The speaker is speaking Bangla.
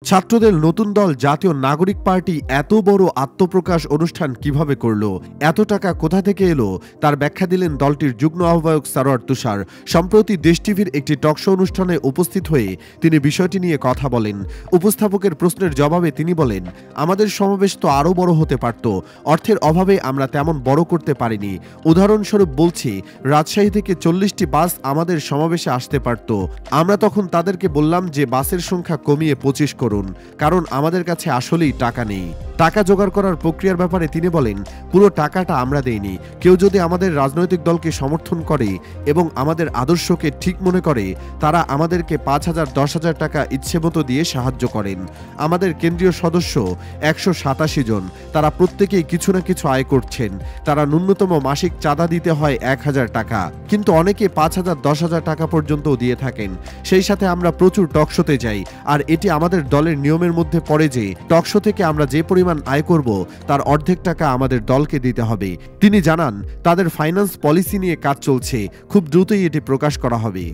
ছাত্রদের নতুন দল জাতীয় নাগরিক পার্টি এত বড় আত্মপ্রকাশ অনুষ্ঠান কিভাবে করল, এত টাকা কোথা থেকে এলো, তার ব্যাখ্যা দিলেন দলটির যুগ্ম আহ্বায়ক সারোয়ার তুষার। সম্প্রতি দেশ টিভির একটি টকশো অনুষ্ঠানে উপস্থিত হয়ে তিনি বিষয়টি নিয়ে কথা বলেন। উপস্থাপকের প্রশ্নের জবাবে তিনি বলেন, আমাদের সমাবেশ তো আরও বড় হতে পারত, অর্থের অভাবে আমরা তেমন বড় করতে পারিনি। উদাহরণস্বরূপ বলছি, রাজশাহী থেকে 40টি বাস আমাদের সমাবেশে আসতে পারত। আমরা তখন তাদেরকে বললাম যে বাসের সংখ্যা কমিয়ে 25 করুন, কারণ আমাদের কাছে আসলেই টাকা নেই। টাকা জোগাড় করার প্রক্রিয়ার ব্যাপারে তিনি বলেন, পুরো টাকাটা আমরা দেইনি। কেউ যদি আমাদের রাজনৈতিক দলকে সমর্থন করে এবং আমাদের আদর্শকে ঠিক মনে করে, তারা আমাদেরকে 5,000 10,000 টাকা ইচ্ছেমতো দিয়ে সাহায্য করেন। আমাদের কেন্দ্রীয় সদস্য 187 জন, তারা প্রত্যেকেই কিছু না কিছু আয় করছেন। তারা ন্যূনতম মাসিক চাঁদা দিতে হয় 1,000 টাকা, কিন্তু অনেকে 5,000 10,000 টাকা পর্যন্তও দিয়ে থাকেন। সেই সাথে আমরা প্রচুর টকশোতে যাই, আর এটি আমাদের দলের নিয়মের মধ্যে পড়ে যে টকশো থেকে আমরা যে পরিমাণ আয় করব তার অর্ধেক টাকা আমাদের দলকে দিতে হবে। তিনি জানান, তাদের ফাইন্যান্স পলিসি নিয়ে কাজ চলছে, খুব দ্রুতই এটি প্রকাশ করা হবে।